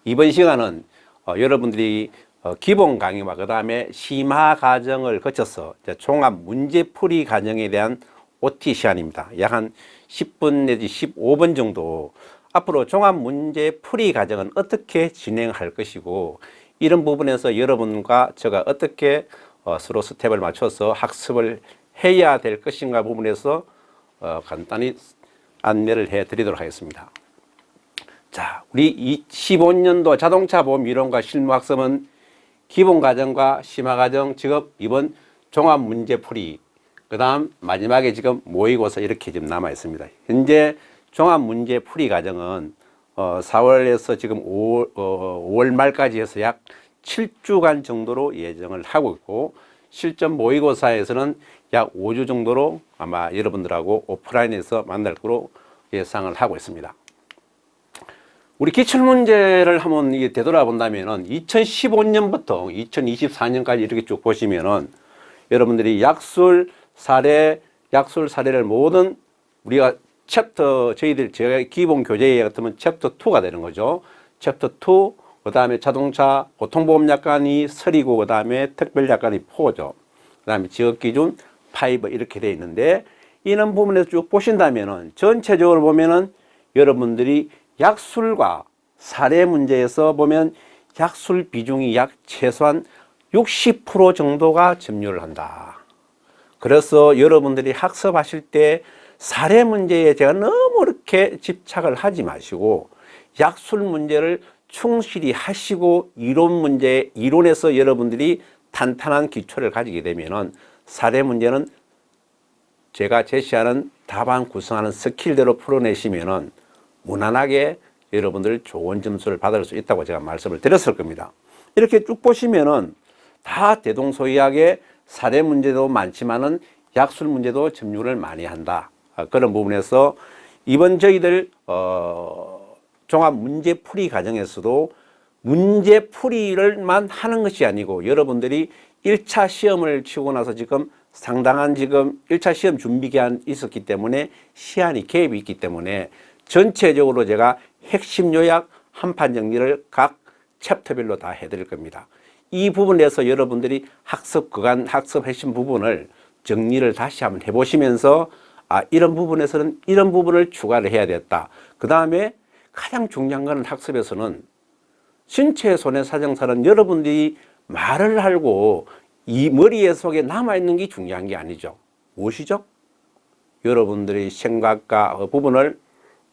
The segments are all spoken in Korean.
이번 시간은 여러분들이 기본 강의와 그 다음에 심화 과정을 거쳐서 종합 문제풀이 과정에 대한 OT 시간입니다. 약 한 10분 내지 15분 정도 앞으로 종합 문제풀이 과정은 어떻게 진행할 것이고 이런 부분에서 여러분과 제가 어떻게 서로 스텝을 맞춰서 학습을 해야 될 것인가 부분에서 간단히 안내를 해 드리도록 하겠습니다. 자, 우리 2015년도 자동차 보험 이론과 실무 학습은 기본 과정과 심화 과정, 지금 이번 종합 문제풀이, 그 다음 마지막에 지금 모의고사 이렇게 지금 남아 있습니다. 현재 종합 문제풀이 과정은 4월에서 지금 5월 말까지 해서 약 7주간 정도로 예정을 하고 있고, 실전 모의고사에서는 약 5주 정도로 아마 여러분들하고 오프라인에서 만날 거로 예상을 하고 있습니다. 우리 기출문제를 한번 되돌아본다면은 2015년부터 2024년까지 이렇게 쭉 보시면은 여러분들이 약술 사례를 모든 우리가 챕터, 제가 기본 교재 같으면 챕터 2가 되는 거죠. 챕터 2, 그 다음에 자동차 보통보험약관이 3이고, 그 다음에 특별약관이 4죠. 그 다음에 지역기준 5 이렇게 되어 있는데, 이런 부분에서 쭉 보신다면은 전체적으로 보면은 여러분들이 약술과 사례 문제에서 보면 약술 비중이 약 최소한 60% 정도가 점유를 한다. 그래서 여러분들이 학습하실 때 사례 문제에 제가 너무 이렇게 집착을 하지 마시고 약술 문제를 충실히 하시고 이론에서 여러분들이 탄탄한 기초를 가지게 되면은 사례 문제는 제가 제시하는 답안 구성하는 스킬대로 풀어내시면은 무난하게 여러분들 좋은 점수를 받을 수 있다고 제가 말씀을 드렸을 겁니다. 이렇게 쭉 보시면은 다 대동소이하게 사례 문제도 많지만은 약술 문제도 점유를 많이 한다. 그런 부분에서 이번 저희들 종합 문제풀이 과정에서도 문제풀이를만 하는 것이 아니고 여러분들이 1차 시험을 치고 나서 지금 상당한 지금 1차 시험 준비 기간이 있었기 때문에 시한이 갭이 있기 때문에 전체적으로 제가 핵심 요약 한판 정리를 각 챕터별로 다 해드릴 겁니다. 이 부분에서 여러분들이 학습 구간, 학습 핵심 부분을 정리를 다시 한번 해보시면서 이런 부분에서는 이런 부분을 추가를 해야 되겠다. 그 다음에 가장 중요한 것은 학습에서는 신체 손해 사정사는 여러분들이 말을 하고 이 머리 속에 남아있는 게 중요한 게 아니죠. 무엇이죠? 여러분들의 생각과 그 부분을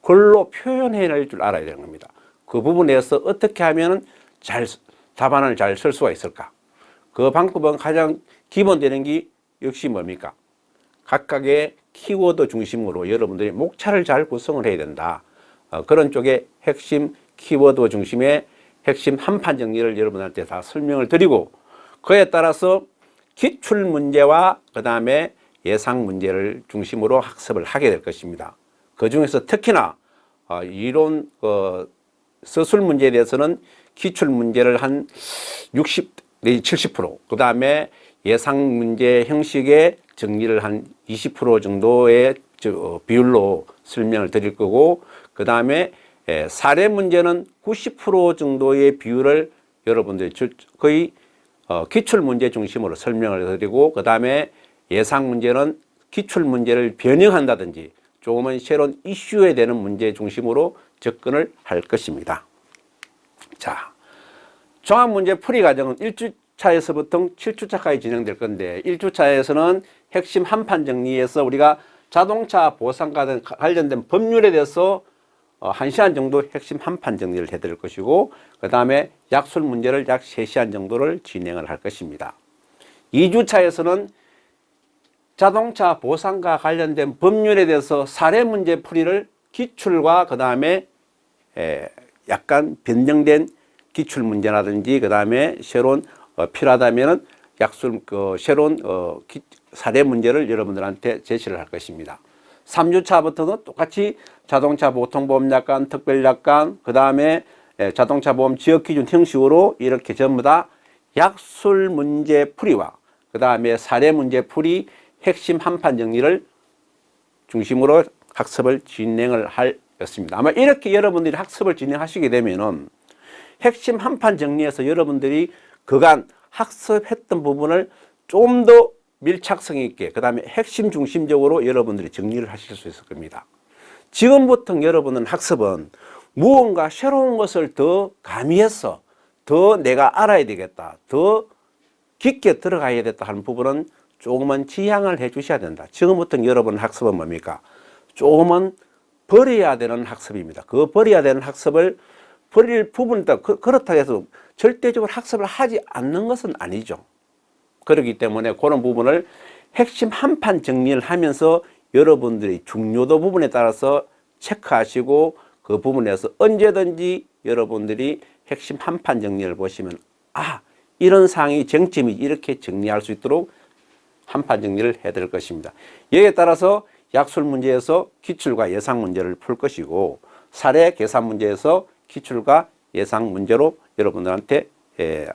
글로 표현해낼 줄 알아야 되는 겁니다. 그 부분에서 어떻게 하면 답안을 잘 쓸 수가 있을까? 그 방법은 가장 기본되는 게 역시 뭡니까? 각각의 키워드 중심으로 여러분들이 목차를 잘 구성을 해야 된다. 그런 쪽에 핵심 키워드 중심의 핵심 한판 정리를 여러분한테 다 설명을 드리고, 그에 따라서 기출 문제와 그 다음에 예상 문제를 중심으로 학습을 하게 될 것입니다. 그 중에서 특히나 이론 서술 문제에 대해서는 기출 문제를 한 60 내지 70%, 그 다음에 예상 문제 형식의 정리를 한 20% 정도의 비율로 설명을 드릴 거고, 그 다음에 사례 문제는 90% 정도의 비율을 여러분들이 거의 기출 문제 중심으로 설명을 드리고, 그 다음에 예상 문제는 기출 문제를 변형한다든지 조금은 새로운 이슈에 대한 문제 중심으로 접근을 할 것입니다. 자, 종합문제 풀이 과정은 1주차에서부터 7주차까지 진행될 건데, 1주차에서는 핵심 한판 정리에서 우리가 자동차 보상과 관련된 법률에 대해서 1시간 정도 핵심 한판 정리를 해드릴 것이고, 그 다음에 약술 문제를 약 3시간 정도를 진행을 할 것입니다. 2주차에서는 자동차 보상과 관련된 법률에 대해서 사례 문제 풀이를 기출과 그 다음에 약간 변경된 기출 문제라든지 그 다음에 새로운 필요하다면은 약술 새로운 사례 문제를 여러분들한테 제시를 할 것입니다. 3주차부터는 똑같이 자동차 보통보험약관, 특별약관, 그 다음에 자동차 보험 지역기준 형식으로 이렇게 전부 다 약술 문제 풀이와 그 다음에 사례 문제 풀이 핵심 한판 정리를 중심으로 학습을 진행을 할 것입니다. 아마 이렇게 여러분들이 학습을 진행하시게 되면은 핵심 한판 정리해서 여러분들이 그간 학습했던 부분을 좀 더 밀착성 있게 그 다음에 핵심 중심적으로 여러분들이 정리를 하실 수 있을 겁니다. 지금부터 여러분은 학습은 무언가 새로운 것을 더 가미해서 더 내가 알아야 되겠다, 더 깊게 들어가야 되겠다 하는 부분은 조금은 지양을 해 주셔야 된다. 지금부터 여러분 학습은 뭡니까? 조금은 버려야 되는 학습입니다. 그 버려야 되는 학습을 버릴 부분이 있다. 그렇다고 해서 절대적으로 학습을 하지 않는 것은 아니죠. 그렇기 때문에 그런 부분을 핵심 한판 정리를 하면서 여러분들이 중요도 부분에 따라서 체크하시고 그 부분에서 언제든지 여러분들이 핵심 한판 정리를 보시면 이런 사항이 쟁점이 이렇게 정리할 수 있도록 한판 정리를 해야 될 것입니다. 여기에 따라서 약술 문제에서 기출과 예상 문제를 풀 것이고 사례 계산 문제에서 기출과 예상 문제로 여러분들한테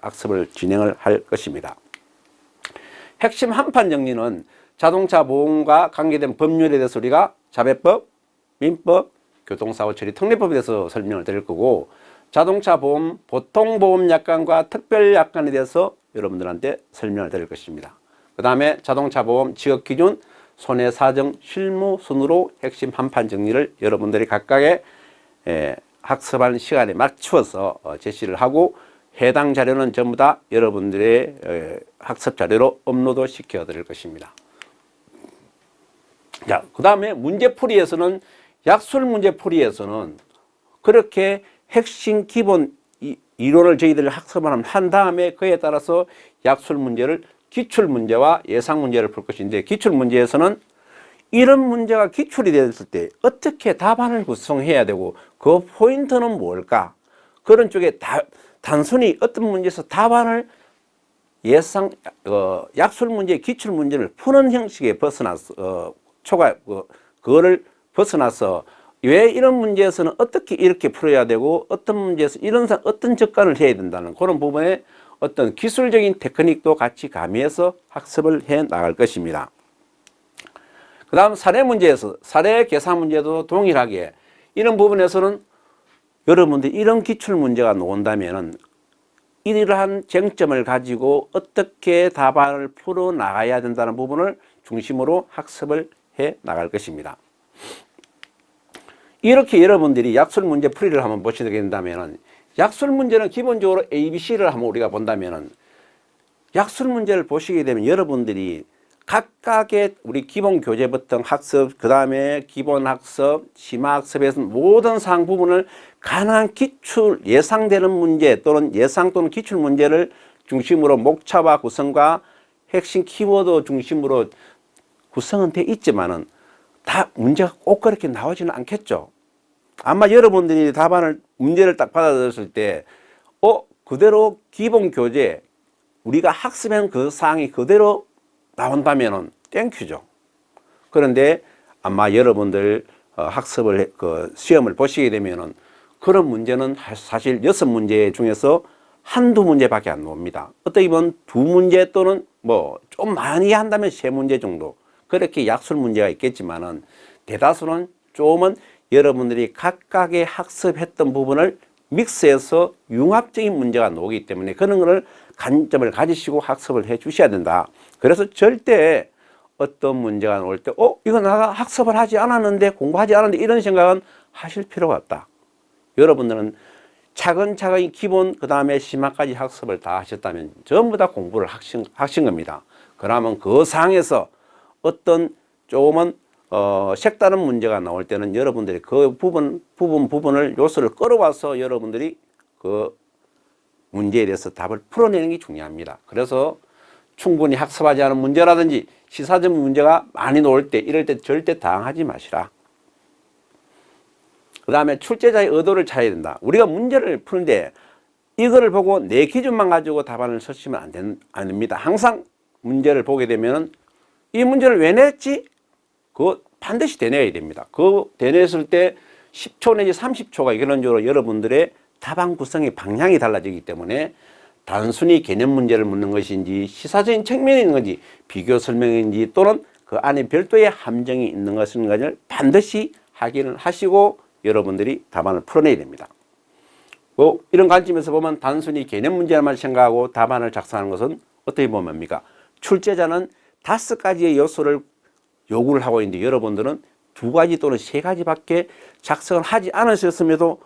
학습을 진행을 할 것입니다. 핵심 한판 정리는 자동차 보험과 관계된 법률에 대해서 우리가 자배법, 민법, 교통사고 처리 특례법에 대해서 설명을 드릴 거고 자동차 보험, 보통보험 약관과 특별약관에 대해서 여러분들한테 설명을 드릴 것입니다. 그 다음에 자동차 보험 지역기준, 손해사정 실무 순으로 핵심 한판 정리를 여러분들이 각각의 학습하는 시간에 맞추어서 제시를 하고 해당 자료는 전부 다 여러분들의 학습 자료로 업로드 시켜 드릴 것입니다. 자, 그 다음에 문제풀이에서는 약술 문제풀이에서는 그렇게 핵심 기본 이론을 저희들이 학습을 한 다음에 그에 따라서 약술 문제를 기출 문제와 예상 문제를 풀 것인데 기출 문제에서는 이런 문제가 기출이 됐을 때 어떻게 답안을 구성해야 되고 그 포인트는 뭘까? 그런 쪽에 단순히 어떤 문제에서 답안을 예상 약술 문제, 기출 문제를 푸는 형식에 벗어나서 그거를 벗어나서 왜 이런 문제에서는 어떻게 이렇게 풀어야 되고 어떤 문제에서 어떤 접근을 해야 된다는 그런 부분에 어떤 기술적인 테크닉도 같이 가미해서 학습을 해 나갈 것입니다. 그 다음 사례 문제에서 사례 계산 문제도 동일하게 이런 부분에서는 여러분들 이런 기출 문제가 나온다면은 이러한 쟁점을 가지고 어떻게 답안을 풀어 나가야 된다는 부분을 중심으로 학습을 해 나갈 것입니다. 이렇게 여러분들이 약술 문제 풀이를 한번 보시게 된다면은 약술 문제는 기본적으로 ABC를 한번 우리가 본다면은 약술 문제를 보시게 되면 여러분들이 각각의 우리 기본 교재부터 학습, 그 다음에 기본 학습, 심화 학습에서 모든 사항 부분을 가능한 기출, 예상되는 문제 또는 예상 또는 기출 문제를 중심으로 목차와 구성과 핵심 키워드 중심으로 구성은 돼 있지만은 다 문제가 꼭 그렇게 나오지는 않겠죠. 아마 여러분들이 문제를 딱 받아들였을 때, 그대로 기본 교재, 우리가 학습한 그 사항이 그대로 나온다면은 땡큐죠. 그런데 아마 여러분들 학습을, 시험을 보시게 되면은 그런 문제는 사실 6문제 중에서 한두 문제밖에 안 나옵니다. 어떻게 보면 2문제 또는 좀 많이 한다면 3문제 정도. 그렇게 약술 문제가 있겠지만은 대다수는 조금은 여러분들이 각각의 학습했던 부분을 믹스해서 융합적인 문제가 나오기 때문에 그런 거를 관점을 가지시고 학습을 해 주셔야 된다. 그래서 절대 어떤 문제가 나올 때, 이거 내가 학습을 하지 않았는데, 공부하지 않았는데, 이런 생각은 하실 필요가 없다. 여러분들은 차근차근히 기본, 그 다음에 심화까지 학습을 다 하셨다면 전부 다 공부를 하신 겁니다. 그러면 그 상에서 어떤 조금은 색다른 문제가 나올 때는 여러분들이 그 부분을 요소를 끌어와서 여러분들이 그 문제에 대해서 답을 풀어내는 게 중요합니다. 그래서 충분히 학습하지 않은 문제라든지 시사점 문제가 많이 나올 때 이럴 때 절대 당하지 마시라. 그 다음에 출제자의 의도를 찾아야 된다. 우리가 문제를 푸는데 이거를 보고 내 기준만 가지고 답안을 쓰시면 안 됩니다. 항상 문제를 보게 되면 이 문제를 왜 냈지? 그거 반드시 되뇌어야 됩니다. 그 되뇌었을 때 10초 내지 30초가 이런적으로 여러분들의 답안 구성의 방향이 달라지기 때문에 단순히 개념 문제를 묻는 것인지 시사적인 측면이 있는 건지 비교 설명인지 또는 그 안에 별도의 함정이 있는 것인가를 반드시 확인을 하시고 여러분들이 답안을 풀어내야 됩니다. 이런 관점에서 보면 단순히 개념 문제만 생각하고 답안을 작성하는 것은 어떻게 보면 뭡니까? 출제자는 5가지의 요소를 요구를 하고 있는데 여러분들은 2가지 또는 3가지밖에 작성을 하지 않으셨음에도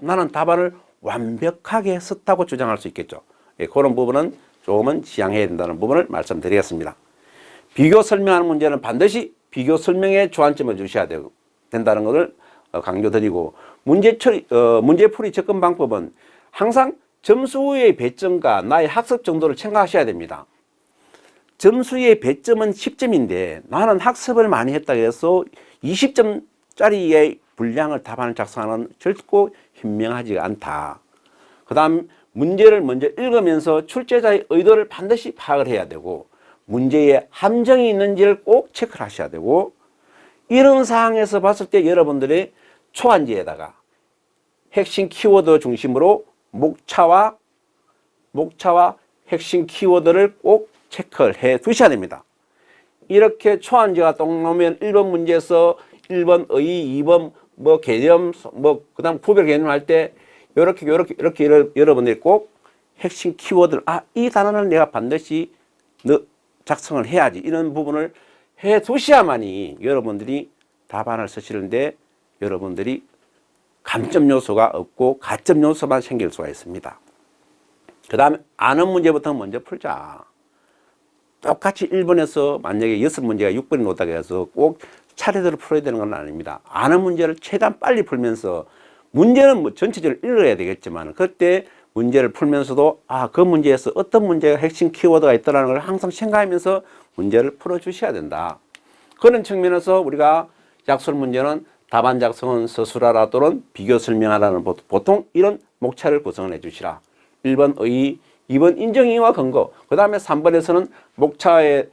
나는 답안을 완벽하게 썼다고 주장할 수 있겠죠. 그런 부분은 조금은 지양해야 된다는 부분을 말씀드리겠습니다. 비교 설명하는 문제는 반드시 비교 설명에 주안점을 주셔야 된다는 것을 강조드리고, 문제풀이 접근 방법은 항상 점수의 배점과 나의 학습 정도를 생각하셔야 됩니다. 점수의 배점은 10점인데 나는 학습을 많이 했다고 해서 20점짜리의 분량을 답안을 작성하는 결코 현명하지가 않다. 그 다음 문제를 먼저 읽으면서 출제자의 의도를 반드시 파악을 해야 되고, 문제에 함정이 있는지를 꼭 체크를 하셔야 되고, 이런 상황에서 봤을 때 여러분들의 초안지에다가 핵심 키워드 중심으로 목차와 핵심 키워드를 꼭 체크를 해 두셔야 됩니다. 이렇게 초안지가 똥 나오면 1번 문제에서 1번 의, 2번 개념, 그 다음 구별 개념 할 때 이렇게 여러분들이 꼭 핵심 키워드를 이 단어는 내가 반드시 작성을 해야지, 이런 부분을 해 두셔야만이 여러분들이 답안을 쓰시는데 여러분들이 감점 요소가 없고 가점 요소만 생길 수가 있습니다. 그 다음에 아는 문제부터 먼저 풀자. 똑같이 1번에서 만약에 6문제가 6번이 놓다고 해서 꼭 차례대로 풀어야 되는 건 아닙니다. 아는 문제를 최대한 빨리 풀면서, 문제는 전체적으로 읽어야 되겠지만 그때 문제를 풀면서도 그 문제에서 어떤 문제가 핵심 키워드가 있다는 걸 항상 생각하면서 문제를 풀어주셔야 된다. 그런 측면에서 우리가 약술 문제는 답안 작성은 서술하라 또는 비교 설명하라는 보통 이런 목차를 구성을 해 주시라. 1번 의, 2번 인정이와 근거, 그 다음에 3번에서는 목차를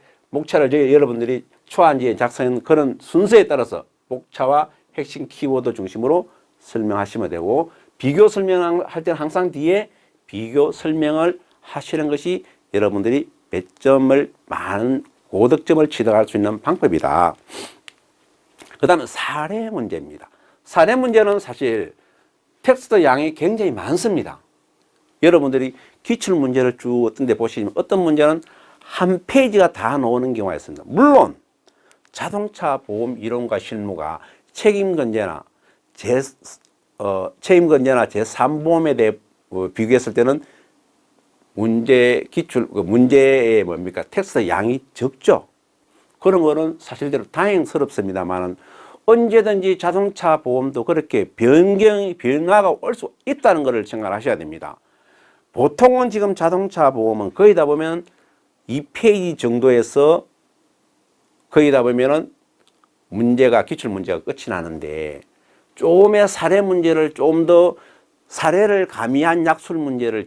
여러분들이 초안지에 작성한 그런 순서에 따라서 목차와 핵심 키워드 중심으로 설명하시면 되고, 비교 설명할 때는 항상 뒤에 비교 설명을 하시는 것이 여러분들이 몇 점을 많은 고득점을 취득할 수 있는 방법이다. 그 다음에 사례 문제입니다. 사례 문제는 사실 텍스트 양이 굉장히 많습니다. 여러분들이 기출 문제를 쭉 어떤 데 보시면 어떤 문제는 한 페이지가 다 나오는 경우가 있습니다. 물론 자동차 보험 이론과 실무가 책임건재나 제3보험에 대해 비교했을 때는 문제의 텍스트 양이 적죠. 그런 거는 사실대로 다행스럽습니다만 언제든지 자동차 보험도 그렇게 변화가 올 수 있다는 것을 생각하셔야 됩니다. 보통은 지금 자동차 보험은 거의 다 보면 2페이지 정도에서 거의 다 보면은 기출 문제가 끝이 나는데, 조금의 사례 문제를 좀 더 사례를 가미한 약술 문제를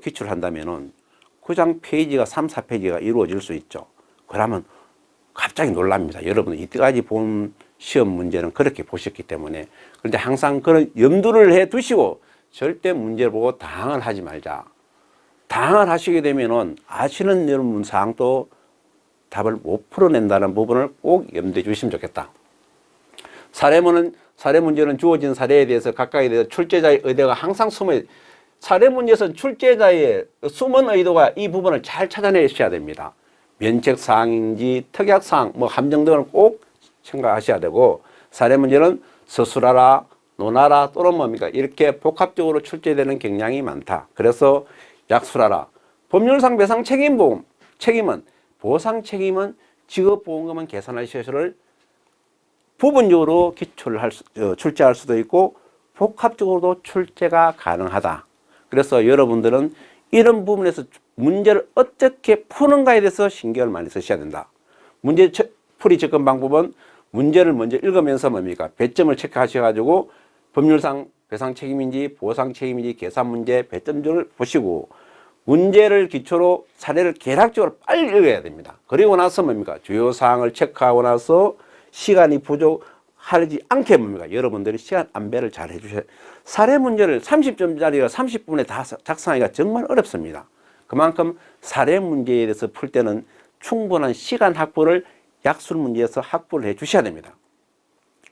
기출한다면은 그장 페이지가 3, 4페이지가 이루어질 수 있죠. 그러면 갑자기 놀랍니다. 여러분 이때까지 본 시험 문제는 그렇게 보셨기 때문에. 그런데 항상 그런 염두를 해 두시고 절대 문제를 보고 당황을 하지 말자. 당황을 하시게 되면은 아시는 여러분 사항도 답을 못 풀어낸다는 부분을 꼭 염두에 주시면 좋겠다. 사례 문제는 주어진 사례에 대해서 각각에 대해서 출제자의 의도가 항상 사례 문제에서는 출제자의 숨은 의도가 이 부분을 잘 찾아내셔야 됩니다. 면책사항인지 특약사항, 함정 등을 꼭 생각하셔야 되고, 사례 문제는 서술하라, 논하라 또는 이렇게 복합적으로 출제되는 경향이 많다. 그래서 약술하라. 법률상 배상 보상 책임은 직업보험금은 계산할 시설을 부분적으로 출제할 수도 있고 복합적으로도 출제가 가능하다. 그래서 여러분들은 이런 부분에서 문제를 어떻게 푸는가에 대해서 신경을 많이 쓰셔야 된다. 문제풀이 접근 방법은 문제를 먼저 읽으면서 배점을 체크하셔가지고 법률상 배상 책임인지 보상 책임인지 계산 문제 배점들을 보시고, 문제를 기초로 사례를 개략적으로 빨리 읽어야 됩니다. 그리고 나서 주요 사항을 체크하고 나서 시간이 부족하지 않게 여러분들이 시간 안배를 잘 해주셔야 돼요. 사례 문제를 30점짜리가 30분에 다 작성하기가 정말 어렵습니다. 그만큼 사례 문제에 대해서 풀 때는 충분한 시간 확보를 약술 문제에서 확보를 해 주셔야 됩니다.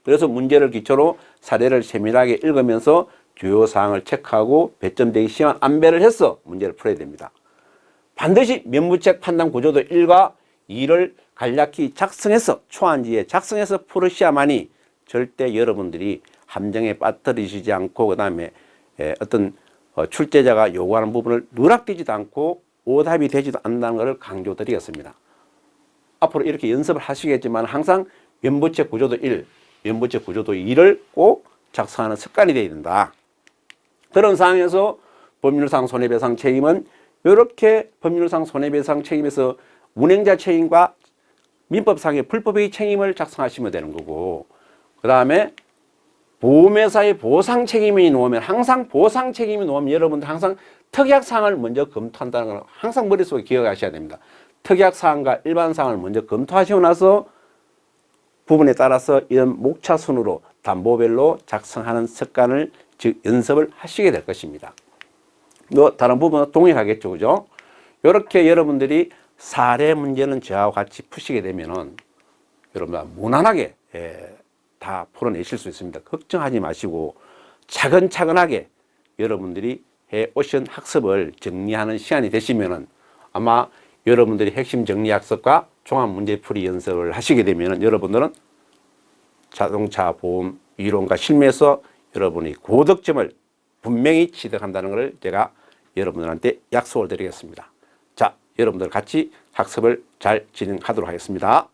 그래서 문제를 기초로 사례를 세밀하게 읽으면서 주요 사항을 체크하고 배점되기 심한 안배를 해서 문제를 풀어야 됩니다. 반드시 면부책 판단 구조도 1과 2를 간략히 작성해서 초안지에 작성해서 풀으셔야만이 절대 여러분들이 함정에 빠뜨리시지 않고 그 다음에 어떤 출제자가 요구하는 부분을 누락되지도 않고 오답이 되지도 않는다는 것을 강조드리겠습니다. 앞으로 이렇게 연습을 하시겠지만 항상 면부책 구조도 1, 면부책 구조도 2를 꼭 작성하는 습관이 되어야 된다. 그런 상황에서 법률상 손해배상 책임은 이렇게 법률상 손해배상 책임에서 운행자 책임과 민법상의 불법의 책임을 작성하시면 되는 거고, 그 다음에 보험회사의 보상 책임이 놓으면 항상 보상 책임이 놓으면 여러분들 항상 특약사항을 먼저 검토한다는 걸 항상 머릿속에 기억하셔야 됩니다. 특약사항과 일반사항을 먼저 검토하시고 나서 부분에 따라서 이런 목차순으로 담보별로 작성하는 습관을 즉 연습을 하시게 될 것입니다. 다른 부분은 동일하겠죠, 그죠? 이렇게 여러분들이 사례 문제는 저와 같이 푸시게 되면은 여러분 무난하게 다 풀어내실 수 있습니다. 걱정하지 마시고 차근차근하게 여러분들이 해 오신 학습을 정리하는 시간이 되시면은 아마 여러분들이 핵심 정리 학습과 종합 문제풀이 연습을 하시게 되면은 여러분들은 자동차 보험 이론과 실무에서 여러분이 고득점을 분명히 취득한다는 것을 제가 여러분들한테 약속을 드리겠습니다. 자, 여러분들 같이 학습을 잘 진행하도록 하겠습니다.